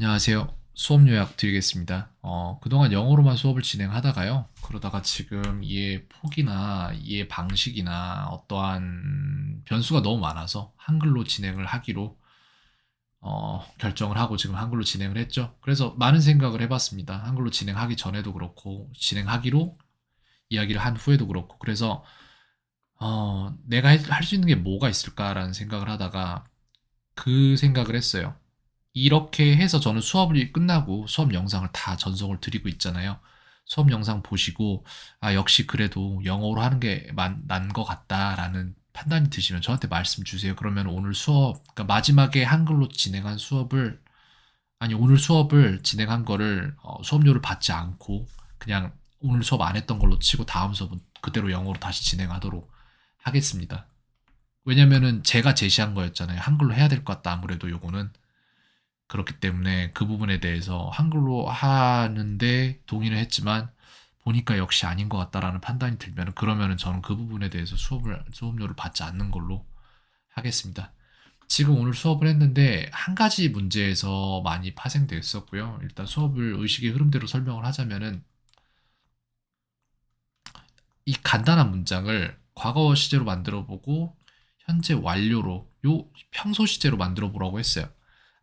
안녕하세요. 수업 요약 드리겠습니다. 그동안 영어로만 수업을 진행하다가요. 그러다가 지금 이해 폭이나 이해 방식이나 어떠한 변수가 너무 많아서 한글로 진행을 하기로 결정을 하고 지금 한글로 진행을 했죠. 그래서 많은 생각을 해봤습니다. 한글로 진행하기 전에도 그렇고 진행하기로 이야기를 한 후에도 그렇고 그래서 내가 할 수 있는 게 뭐가 있을까라는 생각을 하다가 그 생각을 했어요. 이렇게 해서 저는 수업이 끝나고 수업 영상을 다 전송을 드리고 있잖아요. 수업 영상 보시고 역시 그래도 영어로 하는 게 난 것 같다라는 판단이 드시면 저한테 말씀 주세요. 그러면 오늘 수업, 그러니까 마지막에 한글로 진행한 수업을, 아니, 오늘 수업을 진행한 거를 수업료를 받지 않고 그냥 오늘 수업 안 했던 걸로 치고 다음 수업은 그대로 영어로 다시 진행하도록 하겠습니다. 왜냐면은 제가 제시한 거였잖아요. 한글로 해야 될 것 같다. 아무래도 요거는. 그렇기 때문에 그 부분에 대해서 한글로 하는데 동의를 했지만 보니까 역시 아닌 것 같다라는 판단이 들면 그러면은 저는 그 부분에 대해서 수업료를 받지 않는 걸로 하겠습니다. 지금 오늘 수업을 했는데 한 가지 문제에서 많이 파생됐었고요. 일단 수업을 의식의 흐름대로 설명을 하자면은 이 간단한 문장을 과거 시제로 만들어 보고 현재 완료로 요 평소 시제로 만들어 보라고 했어요.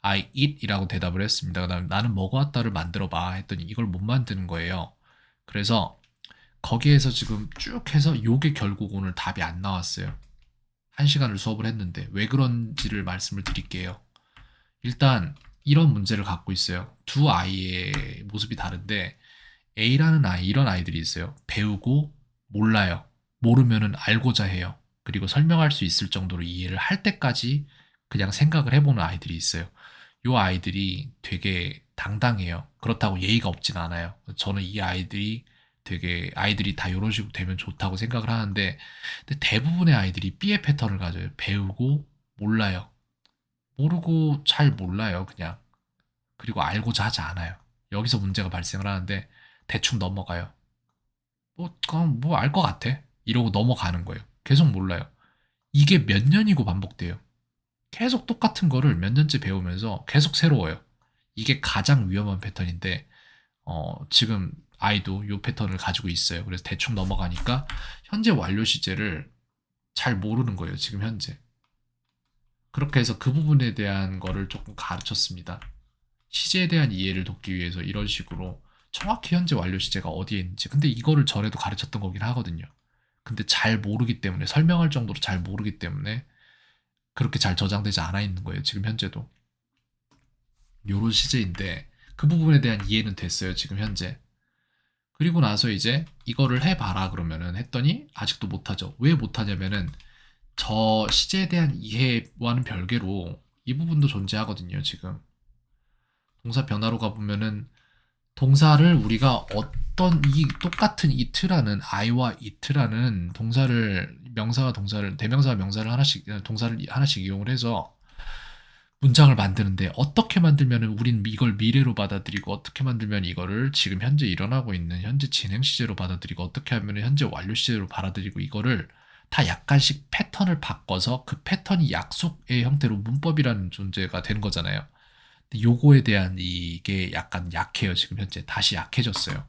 I eat 이라고 대답을 했습니다. 그다음에 나는 먹어왔다를 만들어 봐 했더니 이걸 못 만드는 거예요. 그래서 거기에서 지금 쭉 해서 요게 결국 오늘 답이 안 나왔어요. 한 시간을 수업을 했는데 왜 그런지를 말씀을 드릴게요. 일단 이런 문제를 갖고 있어요. 두 아이의 모습이 다른데 A라는 아이, 이런 아이들이 있어요. 배우고 몰라요. 모르면은 알고자 해요. 그리고 설명할 수 있을 정도로 이해를 할 때까지 그냥 생각을 해보는 아이들이 있어요. 요 아이들이 되게 당당해요. 그렇다고 예의가 없진 않아요. 저는 이 아이들이 되게 아이들이 다 이런 식으로 되면 좋다고 생각을 하는데 근데 대부분의 아이들이 B의 패턴을 가져요. 배우고 몰라요. 모르고 잘 몰라요. 그냥. 그리고 알고자 하지 않아요. 여기서 문제가 발생을 하는데 대충 넘어가요. 그럼 뭐 알 것 같아. 이러고 넘어가는 거예요. 계속 몰라요. 이게 몇 년이고 반복돼요. 계속 똑같은 거를 몇 년째 배우면서 계속 새로워요. 이게 가장 위험한 패턴인데, 지금 아이도 이 패턴을 가지고 있어요. 그래서 대충 넘어가니까 현재 완료 시제를 잘 모르는 거예요. 지금 현재. 그렇게 해서 그 부분에 대한 거를 조금 가르쳤습니다. 시제에 대한 이해를 돕기 위해서 이런 식으로 정확히 현재 완료 시제가 어디에 있는지. 근데 이거를 전에도 가르쳤던 거긴 하거든요. 근데 잘 모르기 때문에 설명할 정도로 잘 모르기 때문에 그렇게 잘 저장되지 않아 있는 거예요. 지금 현재도 요런 시제인데 그 부분에 대한 이해는 됐어요. 지금 현재. 그리고 나서 이제 이거를 해봐라 그러면은 했더니 아직도 못하죠. 왜 못하냐면은 저 시제에 대한 이해와는 별개로 이 부분도 존재하거든요. 지금 동사 변화로 가보면은 동사를 우리가 어떤 이 똑같은 it라는 I와 it라는 동사를 명사와 동사를 대명사와 명사를 하나씩 동사를 하나씩 이용을 해서 문장을 만드는데 어떻게 만들면은 우린 이걸 미래로 받아들이고 어떻게 만들면 이거를 지금 현재 일어나고 있는 현재 진행 시제로 받아들이고 어떻게 하면 현재 완료 시제로 받아들이고 이거를 다 약간씩 패턴을 바꿔서 그 패턴이 약속의 형태로 문법이라는 존재가 되는 거잖아요. 근데 요거에 대한 이게 약간 약해요. 지금 현재 다시 약해졌어요.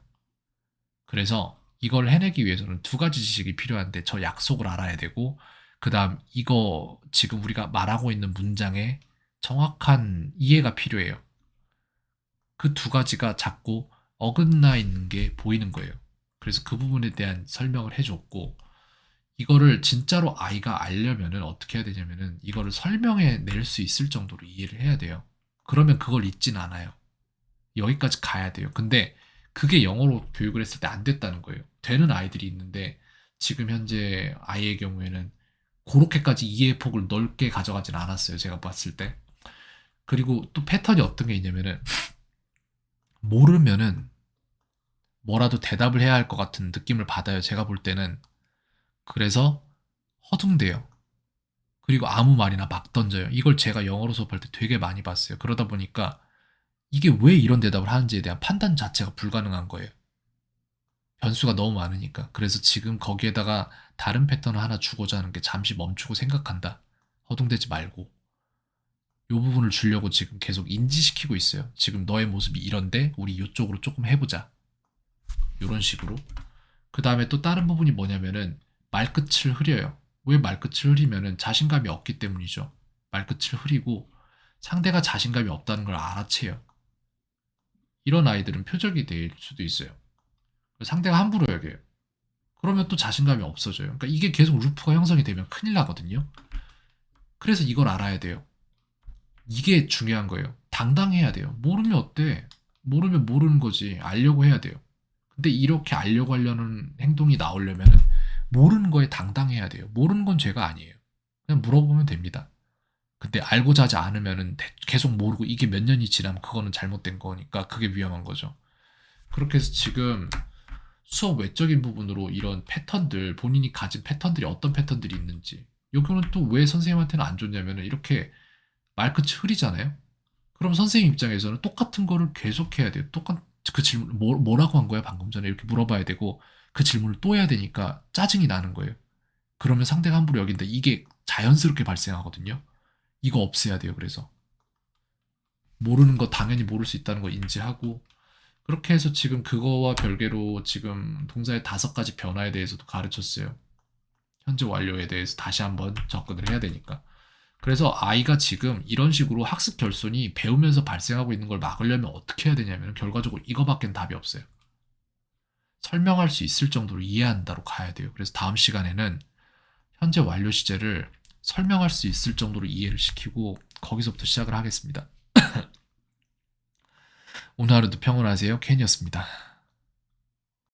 그래서 이걸 해내기 위해서는 두 가지 지식이 필요한데 저 약속을 알아야 되고 그다음 이거 지금 우리가 말하고 있는 문장의 정확한 이해가 필요해요. 그 두 가지가 자꾸 어긋나 있는 게 보이는 거예요. 그래서 그 부분에 대한 설명을 해줬고 이거를 진짜로 아이가 알려면은 어떻게 해야 되냐면은 이거를 설명해 낼 수 있을 정도로 이해를 해야 돼요. 그러면 그걸 잊진 않아요. 여기까지 가야 돼요. 근데 그게 영어로 교육을 했을 때 안 됐다는 거예요. 되는 아이들이 있는데 지금 현재 아이의 경우에는 그렇게까지 이해의 폭을 넓게 가져가진 않았어요. 제가 봤을 때. 그리고 또 패턴이 어떤 게 있냐면은 모르면은 뭐라도 대답을 해야 할 것 같은 느낌을 받아요. 제가 볼 때는. 그래서 허둥대요. 그리고 아무 말이나 막 던져요. 이걸 제가 영어로 수업할 때 되게 많이 봤어요. 그러다 보니까 이게 왜 이런 대답을 하는지에 대한 판단 자체가 불가능한 거예요. 변수가 너무 많으니까. 그래서 지금 거기에다가 다른 패턴을 하나 주고자 하는 게 잠시 멈추고 생각한다. 허둥대지 말고. 요 부분을 주려고 지금 계속 인지시키고 있어요. 지금 너의 모습이 이런데 우리 이쪽으로 조금 해보자. 이런 식으로. 그 다음에 또 다른 부분이 뭐냐면은 말끝을 흐려요. 왜 말끝을 흐리면은 자신감이 없기 때문이죠. 말끝을 흐리고 상대가 자신감이 없다는 걸 알아채요. 이런 아이들은 표적이 될 수도 있어요. 상대가 함부로 여겨요. 그러면 또 자신감이 없어져요. 그러니까 이게 계속 루프가 형성이 되면 큰일 나거든요. 그래서 이걸 알아야 돼요. 이게 중요한 거예요. 당당해야 돼요. 모르면 어때? 모르면 모르는 거지. 알려고 해야 돼요. 근데 이렇게 알려고 하려는 행동이 나오려면 모르는 거에 당당해야 돼요. 모르는 건 죄가 아니에요. 그냥 물어보면 됩니다. 근데 알고자 하지 않으면은 계속 모르고 이게 몇 년이 지나면 그거는 잘못된 거니까 그게 위험한 거죠. 그렇게 해서 지금 수업 외적인 부분으로 이런 패턴들, 본인이 가진 패턴들이 어떤 패턴들이 있는지, 요거는 또 왜 선생님한테는 안 좋냐면은 이렇게 말끝이 흐리잖아요. 그럼 선생님 입장에서는 똑같은 거를 계속해야 돼요. 그 질문 뭐라고 한 거야 방금 전에 이렇게 물어봐야 되고 그 질문을 또 해야 되니까 짜증이 나는 거예요. 그러면 상대가 함부로 여긴다. 이게 자연스럽게 발생하거든요. 이거 없애야 돼요. 그래서 모르는 거 당연히 모를 수 있다는 거 인지하고 그렇게 해서 지금 그거와 별개로 지금 동사의 5가지 변화에 대해서도 가르쳤어요. 현재 완료에 대해서 다시 한번 접근을 해야 되니까. 그래서 아이가 지금 이런 식으로 학습 결손이 배우면서 발생하고 있는 걸 막으려면 어떻게 해야 되냐면 결과적으로 이거밖엔 답이 없어요. 설명할 수 있을 정도로 이해한다로 가야 돼요. 그래서 다음 시간에는 현재 완료 시제를 설명할 수 있을 정도로 이해를 시키고 거기서부터 시작을 하겠습니다. 오늘 하루도 평온하세요. 켄이었습니다.